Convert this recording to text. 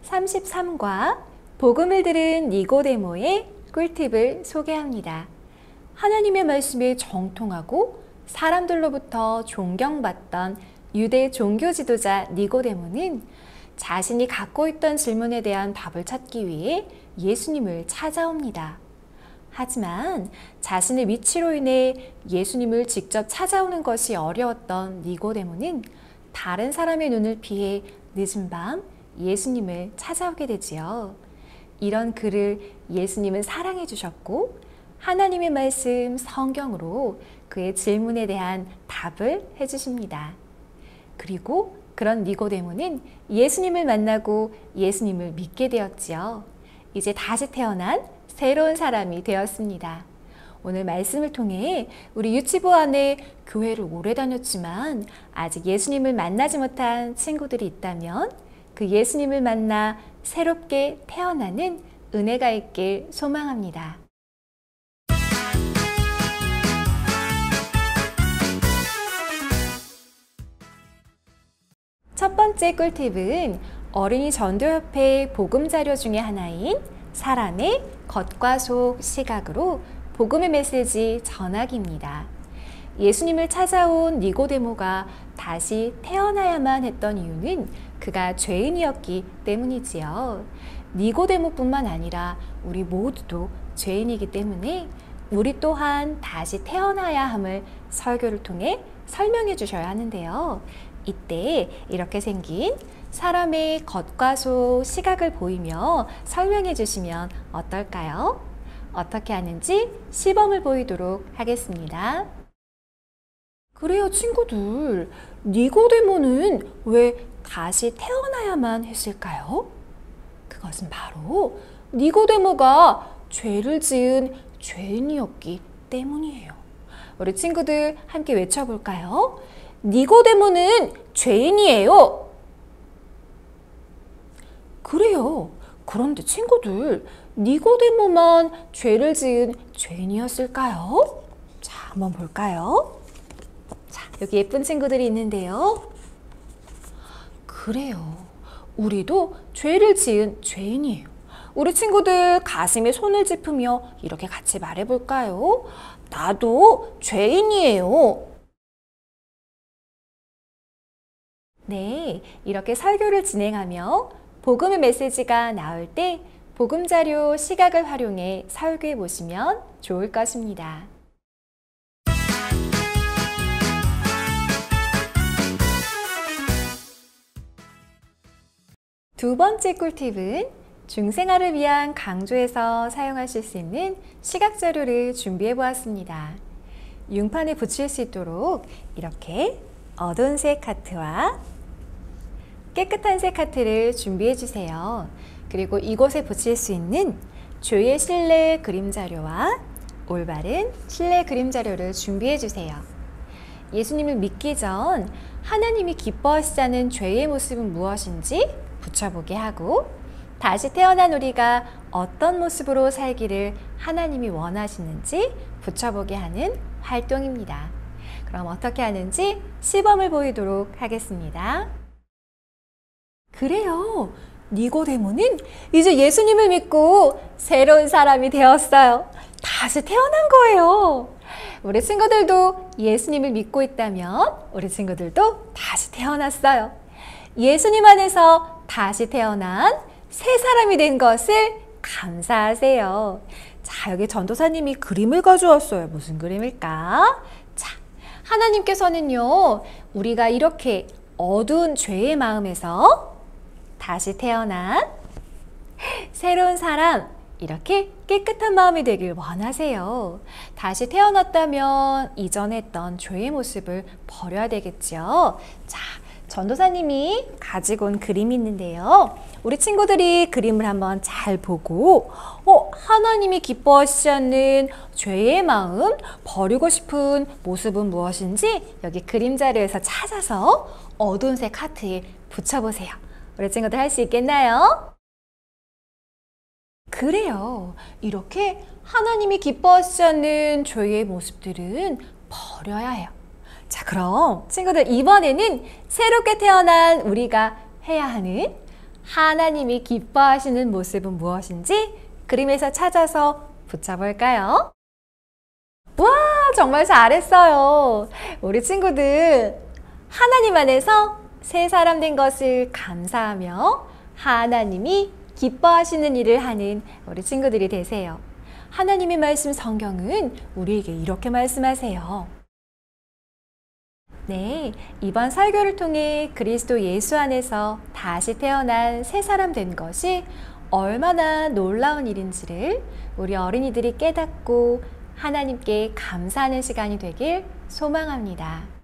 33과 복음을 들은 니고데모의 꿀팁을 소개합니다. 하나님의 말씀에 정통하고 사람들로부터 존경받던 유대 종교 지도자 니고데모는 자신이 갖고 있던 질문에 대한 답을 찾기 위해 예수님을 찾아옵니다. 하지만 자신의 위치로 인해 예수님을 직접 찾아오는 것이 어려웠던 니고데모는 다른 사람의 눈을 피해 늦은 밤 예수님을 찾아오게 되지요. 이런 그를 예수님은 사랑해 주셨고 하나님의 말씀 성경으로 그의 질문에 대한 답을 해주십니다. 그리고 그런 니고데모는 예수님을 만나고 예수님을 믿게 되었지요. 이제 다시 태어난 새로운 사람이 되었습니다. 오늘 말씀을 통해 우리 유치부 안에 교회를 오래 다녔지만 아직 예수님을 만나지 못한 친구들이 있다면 그 예수님을 만나 새롭게 태어나는 은혜가 있길 소망합니다. 첫 번째 꿀팁은 어린이 전도협회 복음자료 중에 하나인 사람의 겉과 속 시각으로 복음의 메시지 전하기입니다. 예수님을 찾아온 니고데모가 다시 태어나야만 했던 이유는 그가 죄인이었기 때문이지요. 니고데모뿐만 아니라 우리 모두도 죄인이기 때문에 우리 또한 다시 태어나야 함을 설교를 통해 설명해 주셔야 하는데요. 이때 이렇게 생긴 사람의 겉과 속 시각을 보이며 설명해 주시면 어떨까요? 어떻게 하는지 시범을 보이도록 하겠습니다. 그래요, 친구들. 니고데모는 왜 다시 태어나야만 했을까요? 그것은 바로 니고데모가 죄를 지은 죄인이었기 때문이에요. 우리 친구들 함께 외쳐볼까요? 니고데모는 죄인이에요. 그래요. 그런데 친구들, 니고데모만 죄를 지은 죄인이었을까요? 자, 한번 볼까요? 자, 여기 예쁜 친구들이 있는데요. 그래요. 우리도 죄를 지은 죄인이에요. 우리 친구들 가슴에 손을 짚으며 이렇게 같이 말해볼까요? 나도 죄인이에요. 네, 이렇게 설교를 진행하며 복음의 메시지가 나올 때 복음자료 시각을 활용해 설교해 보시면 좋을 것입니다. 두 번째 꿀팁은 중생아를 위한 강조에서 사용하실 수 있는 시각자료를 준비해 보았습니다. 융판에 붙일 수 있도록 이렇게 어두운 색 하트와 깨끗한 색 하트를 준비해 주세요. 그리고 이곳에 붙일 수 있는 주의 실내 그림 자료와 올바른 실내 그림 자료를 준비해 주세요. 예수님을 믿기 전 하나님이 기뻐하시자는 죄의 모습은 무엇인지 붙여보게 하고 다시 태어난 우리가 어떤 모습으로 살기를 하나님이 원하시는지 붙여보게 하는 활동입니다. 그럼 어떻게 하는지 시범을 보이도록 하겠습니다. 그래요. 니고데모는 이제 예수님을 믿고 새로운 사람이 되었어요. 다시 태어난 거예요. 우리 친구들도 예수님을 믿고 있다면 우리 친구들도 다시 태어났어요. 예수님 안에서 다시 태어난 새 사람이 된 것을 감사하세요. 자, 여기 전도사님이 그림을 가져왔어요. 무슨 그림일까? 자, 하나님께서는요, 우리가 이렇게 어두운 죄의 마음에서 다시 태어난 새로운 사람, 이렇게 깨끗한 마음이 되길 원하세요. 다시 태어났다면 이전에 했던 죄의 모습을 버려야 되겠죠. 자, 전도사님이 가지고 온 그림이 있는데요. 우리 친구들이 그림을 한번 잘 보고 하나님이 기뻐하시지 않는 죄의 마음, 버리고 싶은 모습은 무엇인지 여기 그림 자료에서 찾아서 어두운 색 하트에 붙여보세요. 우리 친구들 할 수 있겠나요? 그래요. 이렇게 하나님이 기뻐하시지 않는 죄의 모습들은 버려야 해요. 자, 그럼 친구들 이번에는 새롭게 태어난 우리가 해야 하는 하나님이 기뻐하시는 모습은 무엇인지 그림에서 찾아서 붙여볼까요? 와, 정말 잘했어요. 우리 친구들, 하나님 안에서 새 사람 된 것을 감사하며 하나님이 기뻐하시는 일을 하는 우리 친구들이 되세요. 하나님의 말씀 성경은 우리에게 이렇게 말씀하세요. 네, 이번 설교를 통해 그리스도 예수 안에서 다시 태어난 새 사람 된 것이 얼마나 놀라운 일인지를 우리 어린이들이 깨닫고 하나님께 감사하는 시간이 되길 소망합니다.